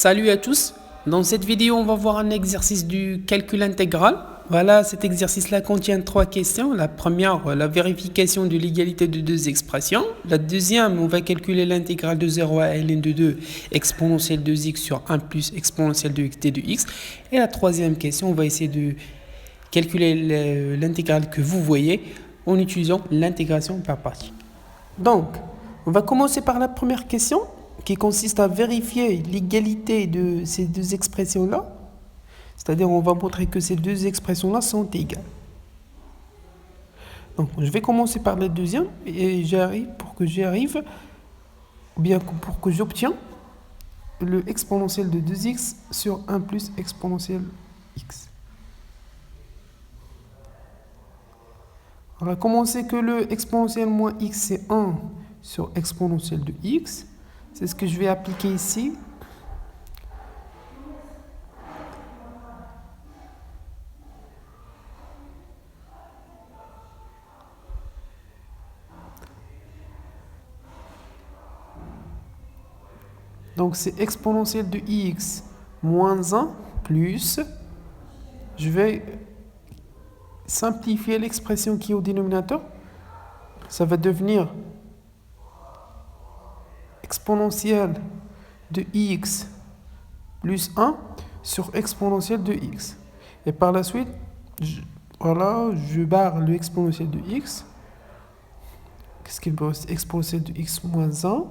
Salut à tous. Dans cette vidéo, on va voir un exercice du calcul intégral. Voilà, cet exercice-là contient 3 questions. La première, la vérification de l'égalité de deux expressions. La deuxième, on va calculer l'intégrale de 0 à ln de 2 exponentielle de x sur 1 plus exponentielle de t de x. Et la troisième question, on va essayer de calculer l'intégrale que vous voyez en utilisant l'intégration par partie. Donc, on va commencer par la première question qui consiste à vérifier l'égalité de ces deux expressions-là. C'est-à-dire, on va montrer que ces deux expressions-là sont égales. Donc, je vais commencer par la deuxième et pour que j'obtienne le exponentiel de 2x sur 1 plus exponentielle x. On va commencer que le exponentiel moins x, c'est 1 sur exponentielle de x. C'est ce que je vais appliquer ici. Donc, c'est exponentielle de x moins 1 plus, je vais simplifier l'expression qui est au dénominateur. Ça va devenir exponentielle de x plus 1 sur exponentielle de x. Et par la suite, je barre le exponentiel de x. Qu'est-ce qu'il me reste? Exponentielle de x moins 1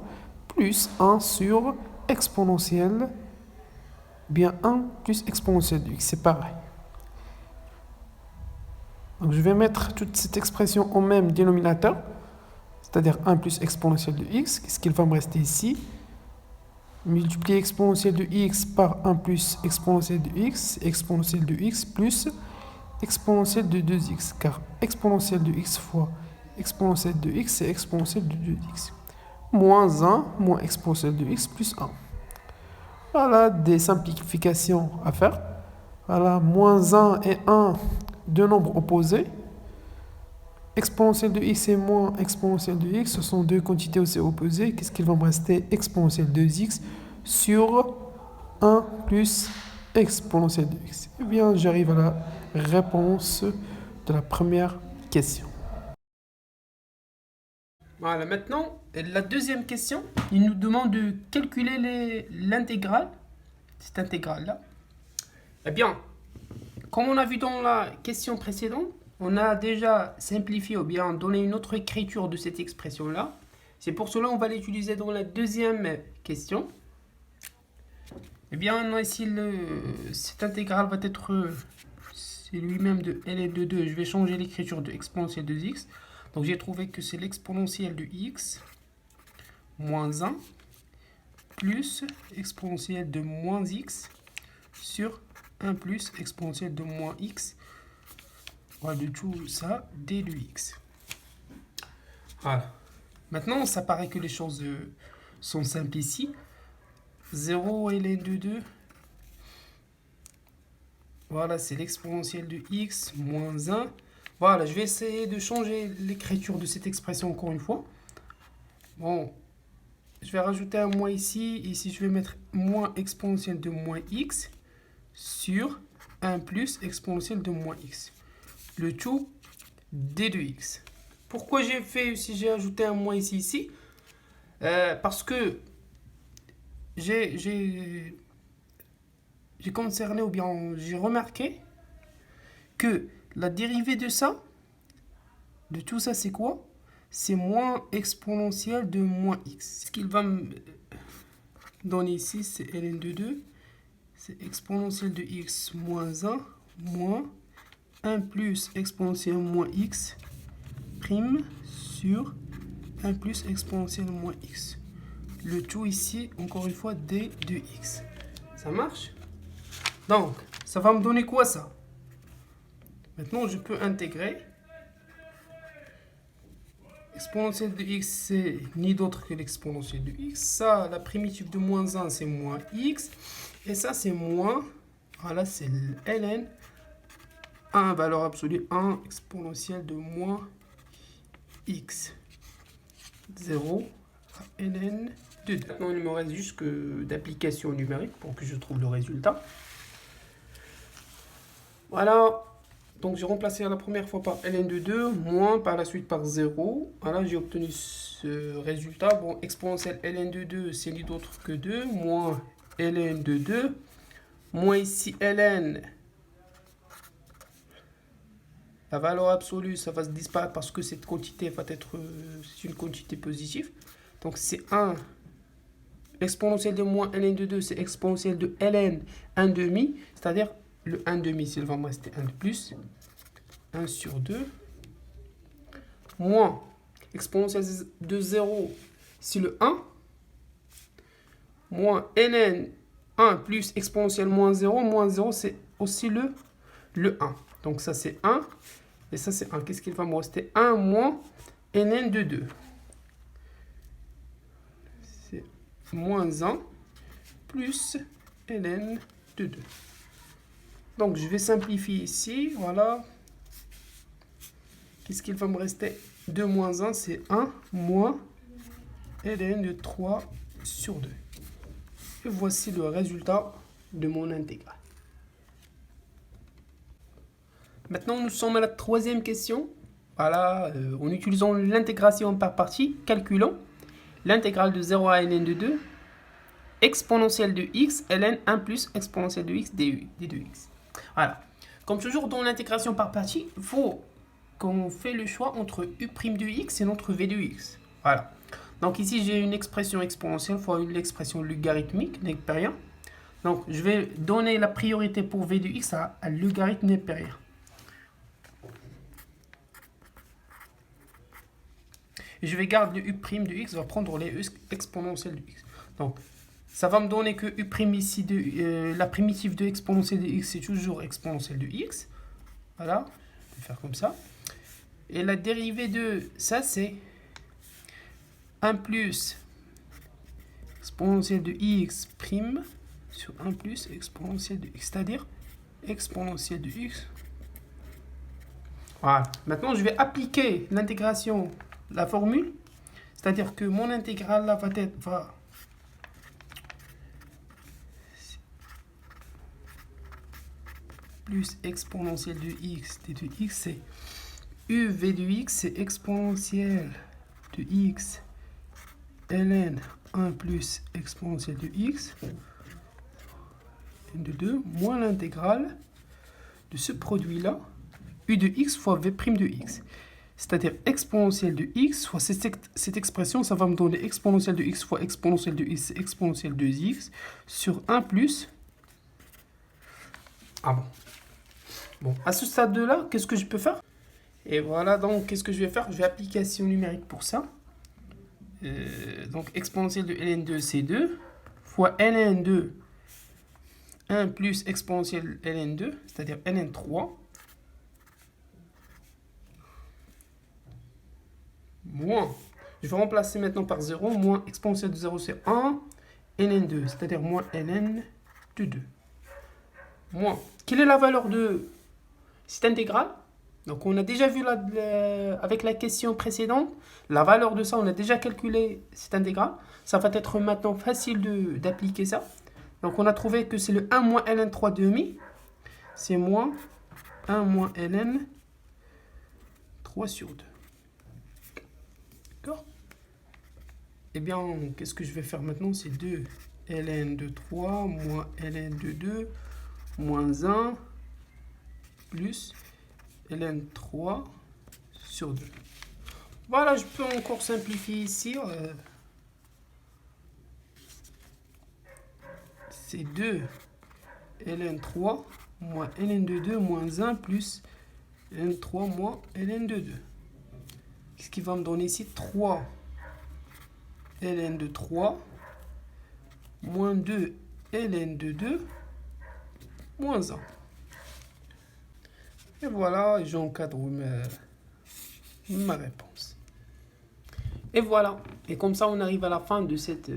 plus 1 sur exponentielle, bien 1 plus exponentielle de x, c'est pareil. Donc je vais mettre toute cette expression au même dénominateur, c'est-à-dire 1 plus exponentielle de x. Qu'est-ce qu'il va me rester ici? Multiplier exponentielle de x par 1 plus exponentielle de x plus exponentielle de 2x, car exponentielle de x fois exponentielle de x, c'est exponentielle de 2x. Moins 1 moins exponentielle de x plus 1. Voilà des simplifications à faire. Voilà, moins 1 et 1, deux nombres opposés. Exponentielle de x et moins exponentielle de x, ce sont deux quantités aussi opposées. Qu'est-ce qu'il va me rester? Exponentielle de x sur 1 plus exponentielle de x. Eh bien, j'arrive à la réponse de la première question. Voilà, maintenant, la deuxième question, il nous demande de calculer l'intégrale, cette intégrale-là. Eh bien, comme on a vu dans la question précédente, on a déjà simplifié ou bien donné une autre écriture de cette expression-là. C'est pour cela qu'on va l'utiliser dans la deuxième question. Eh bien, ici, cette intégrale va être, c'est lui-même de ln de 2. Je vais changer l'écriture de exponentielle de x. Donc, j'ai trouvé que c'est l'exponentielle de x moins 1 plus exponentielle de moins x sur 1 plus exponentielle de moins x. Voilà, de tout ça, d de x. Voilà. Maintenant, ça paraît que les choses sont simples ici. 0 ln de 2. Voilà, c'est l'exponentielle de x moins 1. Voilà, je vais essayer de changer l'écriture de cette expression encore une fois. Bon, je vais rajouter un moins ici. Ici, je vais mettre moins exponentielle de moins x sur 1 plus exponentielle de moins x. Le tout d de x. Pourquoi j'ai ajouté un moins ici? Parce que j'ai concerné ou bien j'ai remarqué que la dérivée de tout ça, c'est quoi? C'est moins exponentielle de moins x. Ce qu'il va me donner ici, c'est ln de 2. C'est exponentielle de x moins 1 moins 1 plus exponentielle moins x prime sur 1 plus exponentielle moins x. Le tout ici, encore une fois, d de x. Ça marche? Donc, ça va me donner quoi ça? Maintenant, je peux intégrer. Exponentielle de x, c'est ni d'autre que l'exponentielle de x. Ça, la primitive de moins 1, c'est moins x. Et ça, c'est moins. Voilà, c'est ln. 1, valeur absolue 1, exponentielle de moins x. 0 ln 2. Maintenant, il me reste juste que d'application numérique pour que je trouve le résultat. Voilà. Donc, j'ai remplacé la première fois par ln de 2, moins par la suite par 0. Voilà, j'ai obtenu ce résultat. Bon, exponentielle ln de 2, c'est ni d'autre que 2, moins ln de 2, moins ici ln. La valeur absolue, ça va se disparaître parce que cette quantité va être c'est une quantité positive. Donc, c'est 1. L'exponentielle de moins ln de 2, c'est exponentielle de ln 1 demi, c'est-à-dire le 1 demi, s'il va me rester 1 de plus, 1 sur 2, moins exponentielle de 0, c'est le 1, moins ln 1 plus exponentielle moins 0, c'est aussi le 1. Donc ça c'est 1, et ça c'est 1. Qu'est-ce qu'il va me rester? 1 moins ln de 2. C'est moins 1 plus ln de 2. Donc, je vais simplifier ici, voilà. Qu'est-ce qu'il va me rester? 2 moins 1, c'est 1 moins ln de 3 sur 2. Et voici le résultat de mon intégrale. Maintenant, nous sommes à la troisième question. Voilà, en utilisant l'intégration par partie, calculons l'intégrale de 0 à ln de 2, exponentielle de x, ln 1 plus exponentielle de x d de x. Voilà. Comme toujours dans l'intégration par partie, il faut qu'on fait le choix entre u' de x et notre v de x. Voilà. Donc ici, j'ai une expression exponentielle fois une expression logarithmique népérien. Donc je vais donner la priorité pour v de x à logarithme népérien. Et je vais garder le u' de x, va prendre les exponentielles de x. Donc ça va me donner que u' ici, la primitive de exponentielle de x, c'est toujours exponentielle de x. Voilà, je vais faire comme ça. Et la dérivée de ça, c'est 1 plus exponentielle de x prime sur 1 plus exponentielle de x, c'est-à-dire exponentielle de x. Voilà. Maintenant, je vais appliquer l'intégration, la formule, c'est-à-dire que mon intégrale là va plus exponentielle de x d de x, c'est uv de x, c'est exponentielle de x ln 1 plus exponentielle de x de 2 moins l'intégrale de ce produit là u de x fois v' de x, c'est-à-dire exponentielle de x fois cette expression, ça va me donner exponentielle de x fois exponentielle de x, exponentielle de x sur 1 plus. Ah bon. Bon, à ce stade-là, qu'est-ce que je peux faire? Et voilà, donc, qu'est-ce que je vais faire? Je vais application numérique pour ça. Donc, exponentielle de ln2, c'est 2, fois ln2, 1 plus exponentielle ln2, c'est-à-dire ln3, moins, je vais remplacer maintenant par 0, moins exponentielle de 0, c'est 1, ln2, c'est-à-dire moins ln de 2. Moins, quelle est la valeur de cette intégrale? Donc, on a déjà vu avec la question précédente, la valeur de ça, on a déjà calculé cette intégrale. Ça va être maintenant facile d'appliquer ça. Donc, on a trouvé que c'est le 1 moins ln 3 demi. C'est moins 1 moins ln 3 sur 2. D'accord? Eh bien, qu'est-ce que je vais faire maintenant? C'est 2 ln de 3 moins ln de 2 moins 1 plus ln 3 sur 2. Voilà, je peux encore simplifier ici. C'est 2 ln 3 moins ln de 2 moins 1 plus ln 3 moins ln de 2. Ce qui va me donner ici 3 ln de 3 moins 2 ln de 2 moins 1. Et voilà, j'encadre ma réponse. Et voilà. Et comme ça, on arrive à la fin de cette